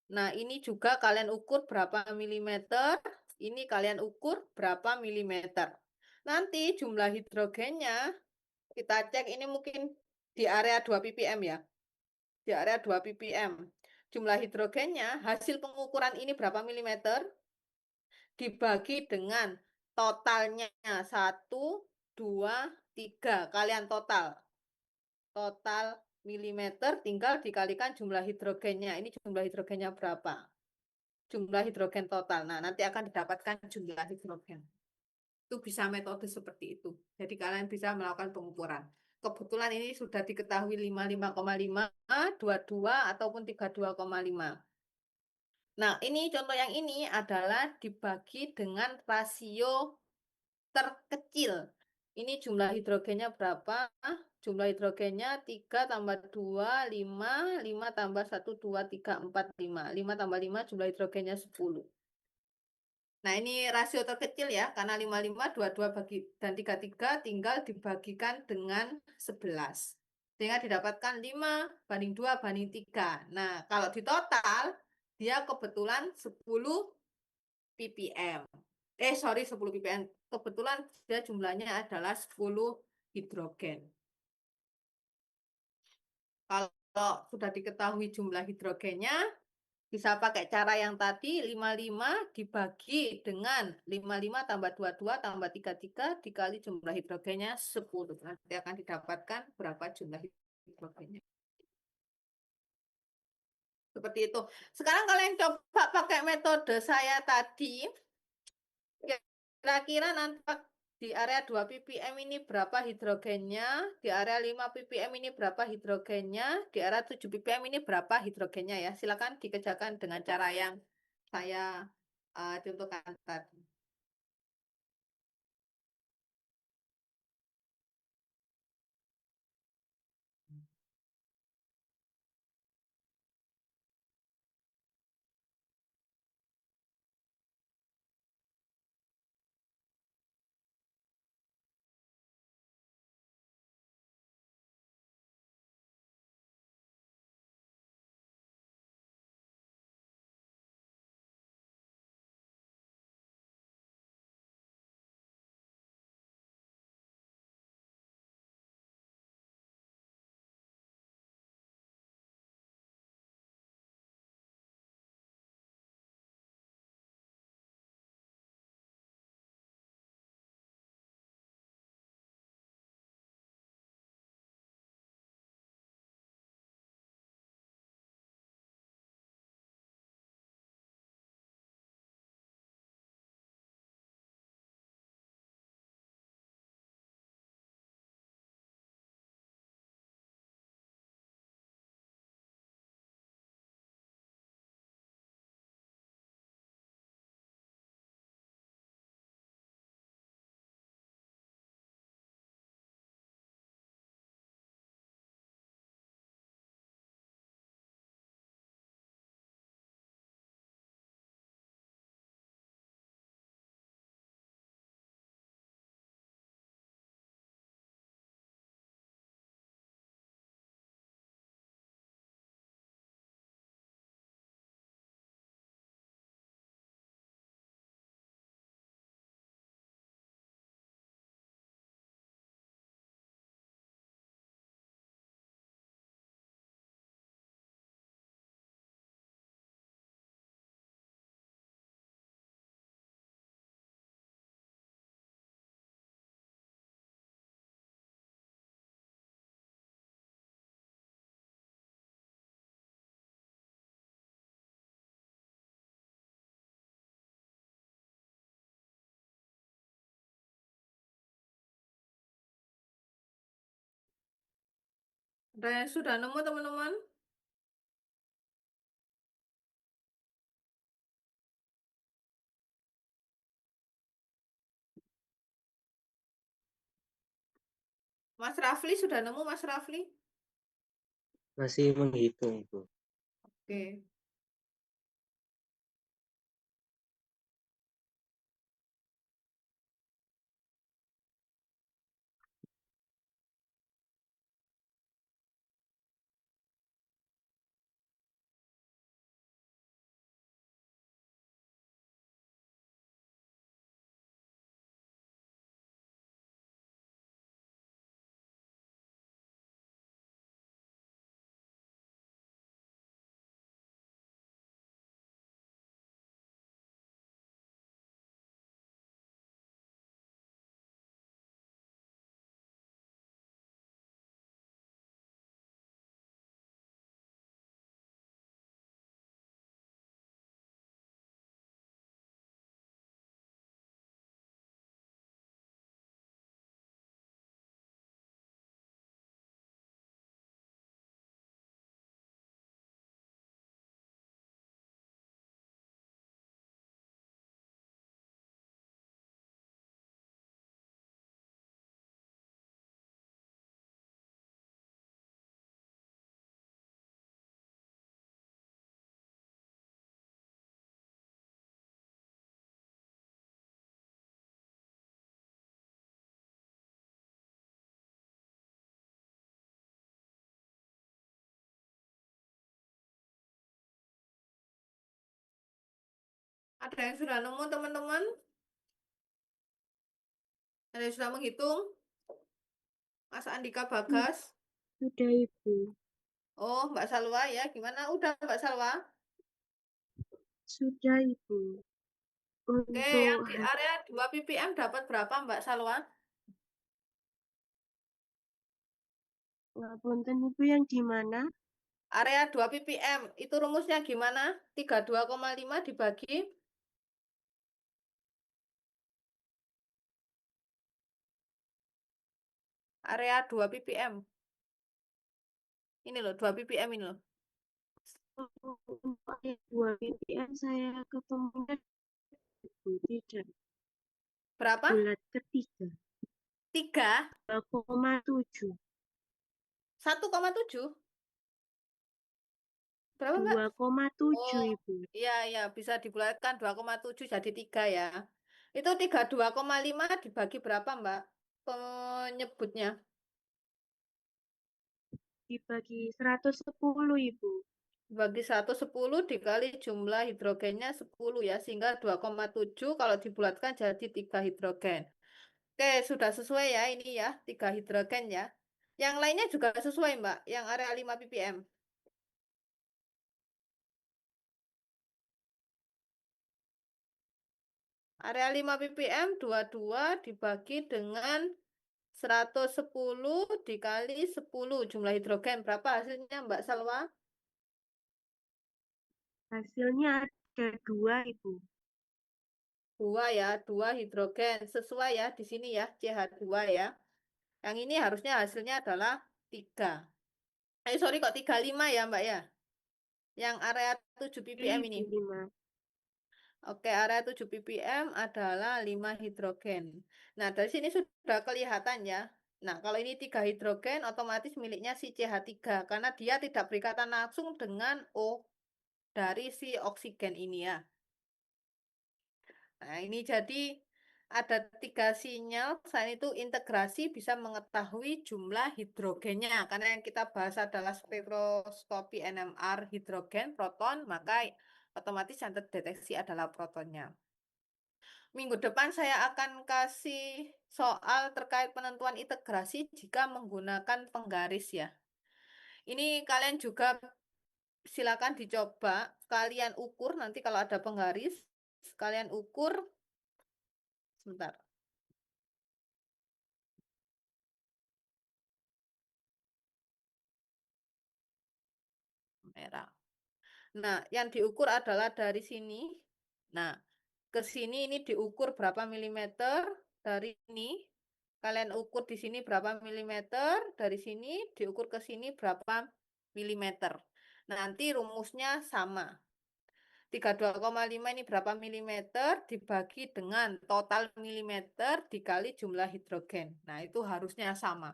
Nah, ini juga kalian ukur berapa milimeter. Ini kalian ukur berapa milimeter. Nanti jumlah hidrogennya kita cek ini mungkin di area 2 ppm ya. Di area 2 ppm. Jumlah hidrogennya, hasil pengukuran ini berapa milimeter, dibagi dengan totalnya 1, 2, 3. Kalian total. Total milimeter tinggal dikalikan jumlah hidrogennya. Ini jumlah hidrogennya berapa? Jumlah hidrogen total. Nah, nanti akan didapatkan jumlah hidrogen. Itu bisa metode seperti itu. Jadi kalian bisa melakukan pengukuran. Kebetulan ini sudah diketahui 55,5, 22, ataupun 32,5. Nah, ini contoh yang ini adalah dibagi dengan rasio terkecil. Ini jumlah hidrogennya berapa? Jumlah hidrogennya 3 tambah 2, 5, 5 tambah 1, 2, 3, 4, 5. 5 tambah 5 jumlah hidrogennya 10. Nah, ini rasio terkecil ya, karena 55, 22 bagi, dan 33 tinggal dibagikan dengan 11. Sehingga didapatkan 5 banding 2 banding 3. Nah, kalau di total, dia kebetulan 10 ppm. Sorry, 10 ppm. Kebetulan dia jumlahnya adalah 10 hidrogen. Kalau sudah diketahui jumlah hidrogennya, bisa pakai cara yang tadi, 55 dibagi dengan 55 tambah 22 tambah 33 dikali jumlah hidrogennya 10. Nanti akan didapatkan berapa jumlah hidrogennya. Seperti itu. Sekarang kalian coba pakai metode saya tadi. Kira-kira nanti di area 2 ppm ini berapa hidrogennya, di area 5 ppm ini berapa hidrogennya, di area 7 ppm ini berapa hidrogennya ya. Silakan dikerjakan dengan cara yang saya contohkan tadi. Ada yang sudah nemu teman-teman? Mas Rafli sudah nemu, Mas Rafli? Masih menghitung, Bu. Oke. Ada yang sudah nemu, teman-teman? Ada yang sudah menghitung? Mas Andika Bagas? Sudah, Ibu. Oh, Mbak Salwa ya. Gimana? Udah, Mbak Salwa? Sudah, Ibu. Oke, Untuk yang di area 2 ppm dapat berapa, Mbak Salwa? Punten Ibu yang di mana? Area 2 ppm, itu rumusnya gimana? 32,5 dibagi area 2 ppm. Ini loh, 2 ppm ini loh. Untuk ayat 2 ppm saya ketemunya Ibu tidak. Berapa? Bulat ketiga. 3, 2,7. 1,7. Berapa, Mbak? 2,7 Oh, Ibu. iya, iya, bisa dibulatkan 2,7 jadi 3 ya. Itu 32,5 dibagi berapa, Mbak? Penyebutnya. Dibagi 110 Ibu. Bagi 110 dikali jumlah hidrogennya 10 ya, sehingga 2,7 kalau dibulatkan jadi 3 hidrogen. Oke, sudah sesuai ya ini ya, 3 hidrogen ya. Yang lainnya juga sesuai, Mbak, yang area 5 ppm. Area 5 ppm 22 dibagi dengan 110 dikali 10 jumlah hidrogen. Berapa hasilnya, Mbak Salwa? Hasilnya ada 2 Ibu. 2 ya, 2 hidrogen. Sesuai ya di sini ya, CH2 ya. Yang ini harusnya hasilnya adalah 3. Sorry kok 35 ya, Mbak ya. Yang area 7 ppm ini. Ibu 5. Oke, area 7 ppm adalah 5 hidrogen. Nah, dari sini sudah kelihatan ya. Nah, kalau ini 3 hidrogen, otomatis miliknya si CH3. Karena dia tidak berikatan langsung dengan O dari si oksigen ini ya. Nah, ini jadi ada 3 sinyal. Selain itu integrasi bisa mengetahui jumlah hidrogennya. Karena yang kita bahas adalah spektroskopi NMR hidrogen, proton, maka otomatis yang terdeteksi adalah protonnya. Minggu depan saya akan kasih soal terkait penentuan integrasi jika menggunakan penggaris ya. Ini kalian juga silakan dicoba, kalian ukur nanti kalau ada penggaris, kalian ukur sebentar. Merah. Nah, yang diukur adalah dari sini. Nah, ke sini ini diukur berapa milimeter dari ini. Kalian ukur di sini berapa milimeter, dari sini diukur ke sini berapa milimeter. Nanti rumusnya sama. 32,5 ini berapa milimeter dibagi dengan total milimeter dikali jumlah hidrogen. Nah, itu harusnya sama.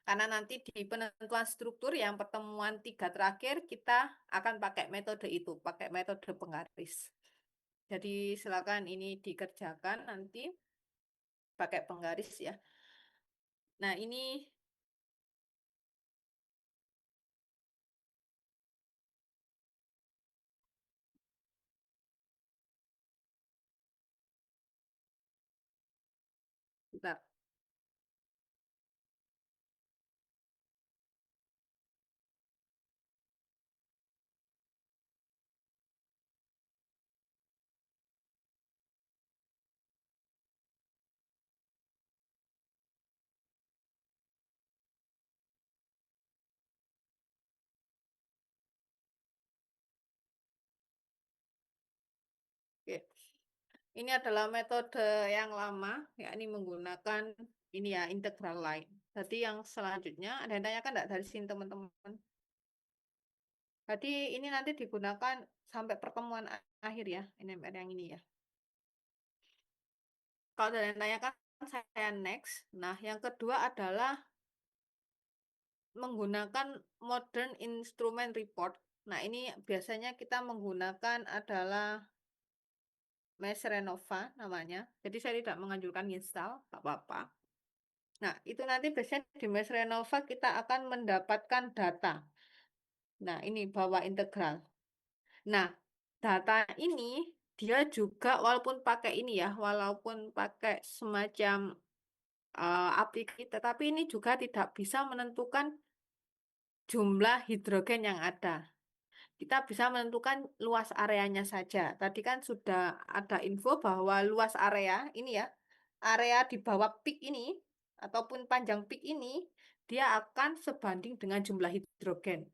Karena nanti di penentuan struktur yang pertemuan 3 terakhir kita akan pakai metode itu, pakai metode penggaris. Jadi silakan ini dikerjakan nanti pakai penggaris ya. Nah, ini bentar. Oke. Ini adalah metode yang lama, yakni menggunakan ini ya, integral line. Jadi yang selanjutnya, ada yang tanyakan enggak dari sini teman-teman? Jadi ini nanti digunakan sampai pertemuan akhir ya, NMR yang ini ya. Kalau ada yang tanyakan, saya next. Nah, yang kedua adalah menggunakan modern instrument report. Nah, ini biasanya kita menggunakan adalah Mesh Renova namanya. Jadi saya tidak menganjurkan install, tak apa-apa. Nah, itu nanti biasanya di Mesh Renova kita akan mendapatkan data. Nah, ini bawa integral. Nah, data ini dia juga walaupun pakai ini ya, walaupun pakai semacam aplikasi, tetapi ini juga tidak bisa menentukan jumlah hidrogen yang ada. Kita bisa menentukan luas areanya saja. Tadi kan sudah ada info bahwa luas area ini ya, area di bawah peak ini ataupun panjang peak ini, dia akan sebanding dengan jumlah hidrogen.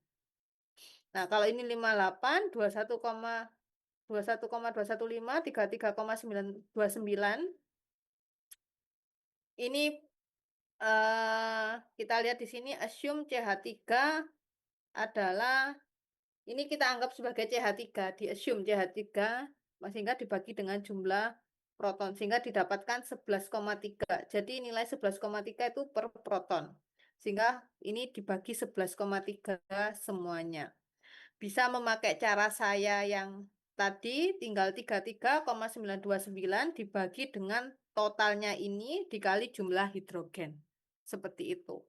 Nah, kalau ini 58, 21,215, 33,929, ini kita lihat di sini assume CH3 adalah ini kita anggap sebagai CH3, di assume CH3 sehingga dibagi dengan jumlah proton sehingga didapatkan 11,3. Jadi nilai 11,3 itu per proton. Sehingga ini dibagi 11,3 semuanya. Bisa memakai cara saya yang tadi tinggal 33,929 dibagi dengan totalnya ini dikali jumlah hidrogen. Seperti itu.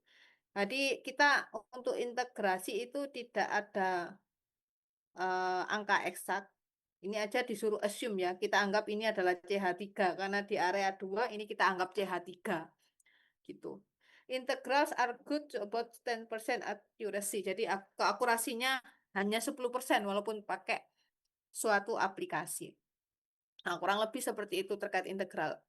Jadi kita untuk integrasi itu tidak ada angka eksak. Ini aja disuruh assume ya. Kita anggap ini adalah CH3 karena di area 2 ini kita anggap CH3 gitu. Integrals are good to about 10% accuracy. Jadi keakurasinya hanya 10% walaupun pakai suatu aplikasi. Nah, kurang lebih seperti itu terkait integral.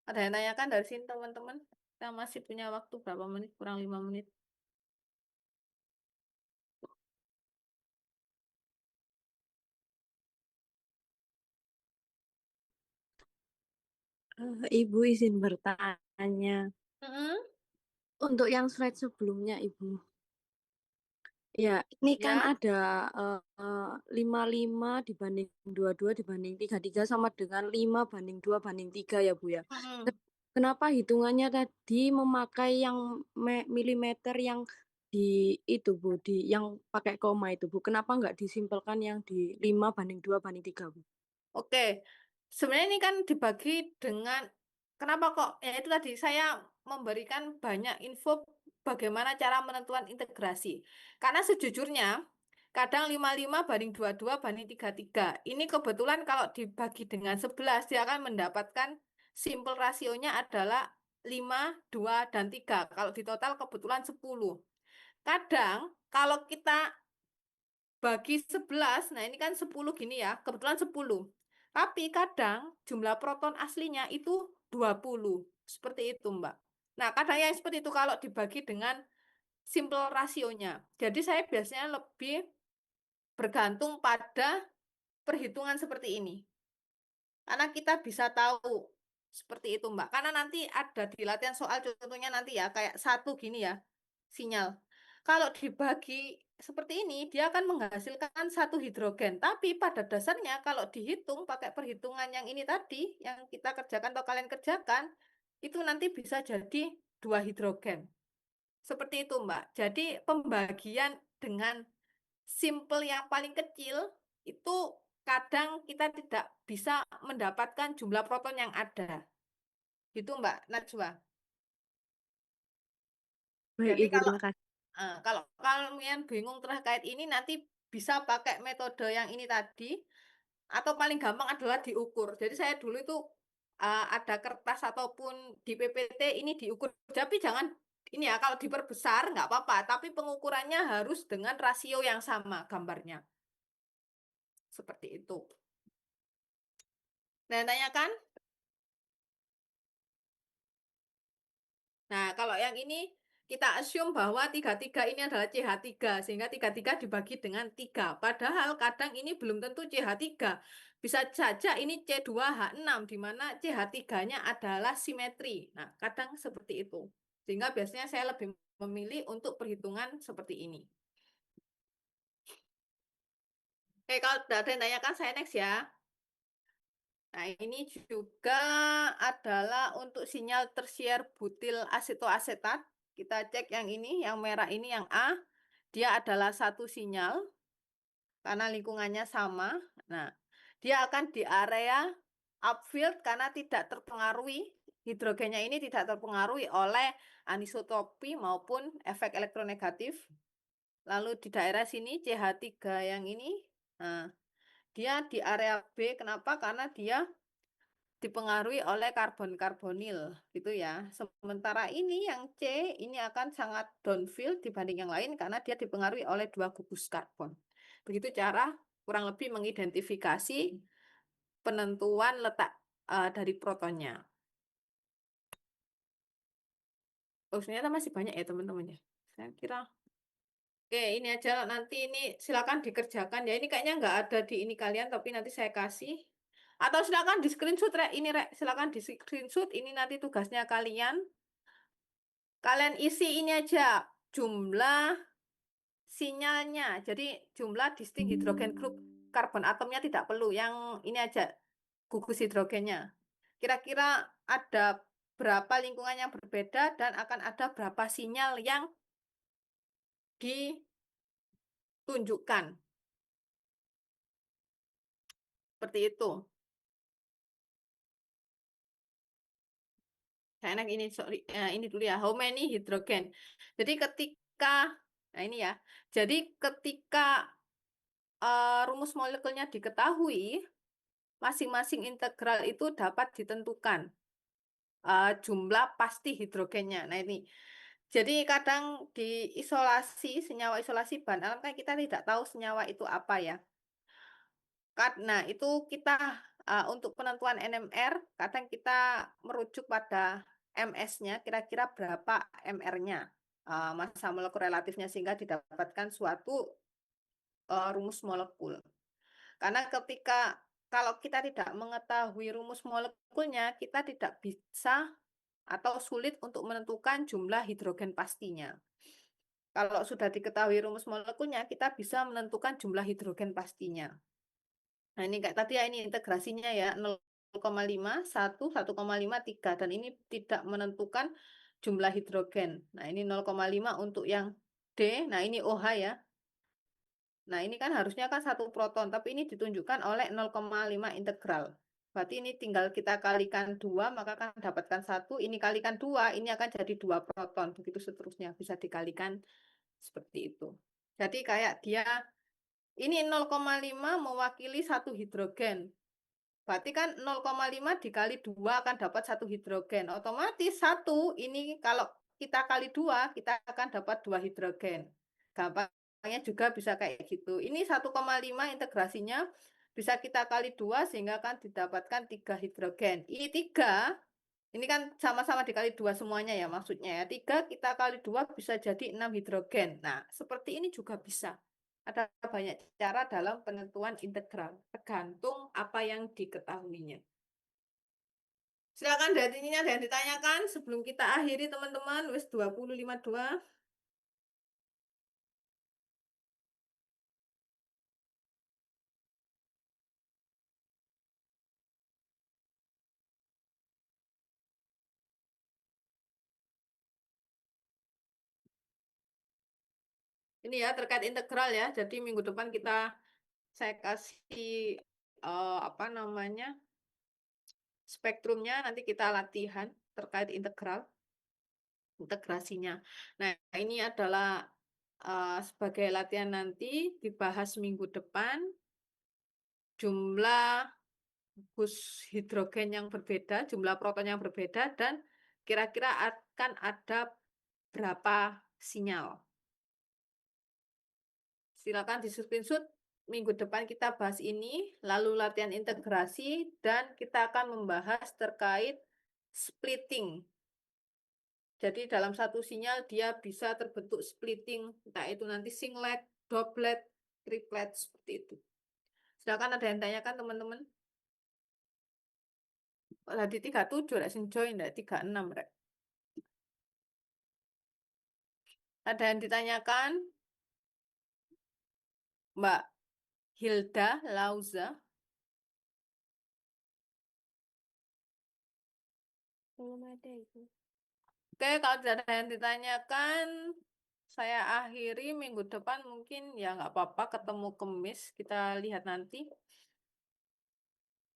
Ada yang tanyakan dari sini teman-teman? Kita masih punya waktu berapa menit? Kurang 5 menit. Ibu izin bertanya. Mm-mm. Untuk yang slide sebelumnya, Ibu. Ya, ini kan Ya. ada 55 dibanding 22 dibanding 33 sama dengan 5 banding 2 banding 3 ya, Bu ya. Mm-mm. Kenapa hitungannya tadi memakai yang milimeter yang di itu, Bu, di yang pakai koma itu, Bu? Kenapa nggak disimpelkan yang di 5 banding 2 banding 3, Bu? Oke, sebenarnya ini kan dibagi dengan kenapa kok ya itu tadi saya memberikan banyak info bagaimana cara menentukan integrasi. Karena sejujurnya kadang 55 banding 22 banding 33. Ini kebetulan kalau dibagi dengan 11 dia akan mendapatkan simple rasionya adalah 5, 2, dan 3. Kalau di total kebetulan 10. Kadang kalau kita bagi 11, nah ini kan 10 gini ya, kebetulan 10. Tapi kadang jumlah proton aslinya itu 20. Seperti itu, Mbak. Nah, kadang yang seperti itu kalau dibagi dengan simple rasionya. Jadi saya biasanya lebih bergantung pada perhitungan seperti ini. Karena kita bisa tahu seperti itu, Mbak. Karena nanti ada di latihan soal contohnya nanti ya, kayak satu gini ya, sinyal. Kalau dibagi seperti ini, dia akan menghasilkan satu hidrogen. Tapi pada dasarnya kalau dihitung pakai perhitungan yang ini tadi, yang kita kerjakan atau kalian kerjakan, itu nanti bisa jadi 2 hidrogen. Seperti itu, Mbak. Jadi pembagian dengan simple yang paling kecil itu kadang kita tidak bisa mendapatkan jumlah proton yang ada. Gitu Mbak Najwa. Baik, Jadi Ibu, kalau terima kasih. kalau kalian bingung terkait ini nanti bisa pakai metode yang ini tadi atau paling gampang adalah diukur. Jadi saya dulu itu ada kertas ataupun di PPT ini diukur. Tapi jangan ini ya kalau diperbesar nggak apa-apa, tapi pengukurannya harus dengan rasio yang sama gambarnya. Seperti itu. Nah, tanyakan? Nah, kalau yang ini kita assume bahwa 33 ini adalah CH3 sehingga 33 dibagi dengan 3. Padahal kadang ini belum tentu CH3. Bisa saja ini C2H6 di mana CH3-nya adalah simetri. Nah, kadang seperti itu. Sehingga biasanya saya lebih memilih untuk perhitungan seperti ini. Oke, kalau tidak ada yang tanyakan saya next ya. Nah, ini juga adalah untuk sinyal tersier butil asetoasetat. Kita cek yang ini, yang merah ini, yang A. Dia adalah satu sinyal, karena lingkungannya sama. Nah, dia akan di area upfield karena tidak terpengaruhi, hidrogennya ini tidak terpengaruhi oleh anisotropi maupun efek elektronegatif. Lalu di daerah sini CH3 yang ini, nah, dia di area B. Kenapa? Karena dia dipengaruhi oleh karbon-karbonil gitu ya. Sementara ini yang C ini akan sangat downfill dibanding yang lain karena dia dipengaruhi oleh dua gugus karbon. Begitu cara kurang lebih mengidentifikasi penentuan letak dari protonnya. Oh, ternyata masih banyak ya teman-teman ya. Saya kira. Oke, ini aja nanti ini silakan dikerjakan ya. Ini kayaknya nggak ada di ini kalian, tapi nanti saya kasih. Atau silakan di screenshot Rek. Ini Rek, silakan di screenshot. Ini nanti tugasnya kalian. Kalian isi ini aja jumlah sinyalnya. Jadi jumlah distinct hidrogen group karbon atomnya tidak perlu. Yang ini aja gugus hidrogennya. Kira-kira ada berapa lingkungan yang berbeda dan akan ada berapa sinyal yang ditunjukkan. Seperti itu. Saya enak ini, sorry, ini dulu ya. How many hidrogen? Jadi ketika, nah ini ya. Jadi ketika rumus molekulnya diketahui, masing-masing integral itu dapat ditentukan jumlah pasti hidrogennya. Nah ini. Jadi kadang di isolasi, senyawa isolasi bahan alam kan kita tidak tahu senyawa itu apa ya. Nah, itu kita untuk penentuan NMR, kadang kita merujuk pada MS-nya, kira-kira berapa MR-nya, massa molekul relatifnya, sehingga didapatkan suatu rumus molekul. Karena kalau kita tidak mengetahui rumus molekulnya, kita tidak bisa atau sulit untuk menentukan jumlah hidrogen pastinya. Kalau sudah diketahui rumus molekulnya, kita bisa menentukan jumlah hidrogen pastinya. Nah, ini kayak tadi ya, ini integrasinya ya, 0,5, 1, 1,5, 3. Dan ini tidak menentukan jumlah hidrogen. Nah, ini 0,5 untuk yang D. Nah, ini OH ya. Nah, ini kan harusnya kan 1 proton, tapi ini ditunjukkan oleh 0,5 integral. Berarti ini tinggal kita kalikan 2, maka akan dapatkan 1. Ini kalikan 2, ini akan jadi 2 proton. Begitu seterusnya, bisa dikalikan seperti itu. Jadi kayak dia ini 0,5 mewakili 1 hidrogen. Berarti kan 0,5 dikali 2 akan dapat 1 hidrogen. Otomatis 1 ini kalau kita kali 2, kita akan dapat 2 hidrogen. Gampangnya juga bisa kayak gitu. Ini 1,5 integrasinya bisa kita kali 2 sehingga akan didapatkan 3 hidrogen. Ini 3, ini kan sama-sama dikali 2 semuanya ya maksudnya ya. 3 kita kali 2 bisa jadi 6 hidrogen. Nah, seperti ini juga bisa. Ada banyak cara dalam penentuan integral, tergantung apa yang diketahuinya. Silakan dari ini ada yang ditanyakan sebelum kita akhiri teman-teman, wis 20.52. Ini ya terkait integral ya. Jadi minggu depan saya kasih apa namanya spektrumnya, nanti kita latihan terkait integral, integrasinya. Nah, ini adalah sebagai latihan nanti dibahas minggu depan jumlah gugus hidrogen yang berbeda, jumlah proton yang berbeda, dan kira-kira akan ada berapa sinyal. Silakan di screenshot. Minggu depan kita bahas ini, lalu latihan integrasi, dan kita akan membahas terkait splitting. Jadi dalam satu sinyal dia bisa terbentuk splitting, entah itu nanti singlet, doublet, triplet, seperti itu. Silakan ada yang tanyakan teman-teman. Tadi 37 rek sing join rek 36 rek. Ada yang ditanyakan? Mbak Hilda Lauza. Belum ada itu. Oke, kalau tidak ada yang ditanyakan, saya akhiri minggu depan mungkin ya nggak apa-apa ketemu Kemis. Kita lihat nanti.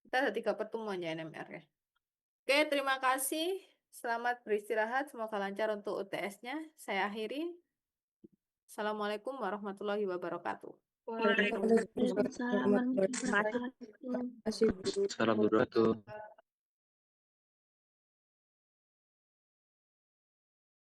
Kita ada 3 pertemuan ya NMR ya. Oke, terima kasih. Selamat beristirahat. Semoga lancar untuk UTS-nya. Saya akhiri. Assalamualaikum warahmatullahi wabarakatuh. Waalaikumsalam warahmatullahi Terima wabarakatuh. kasih, Bu. Salam warahmatullahi wabarakatuh.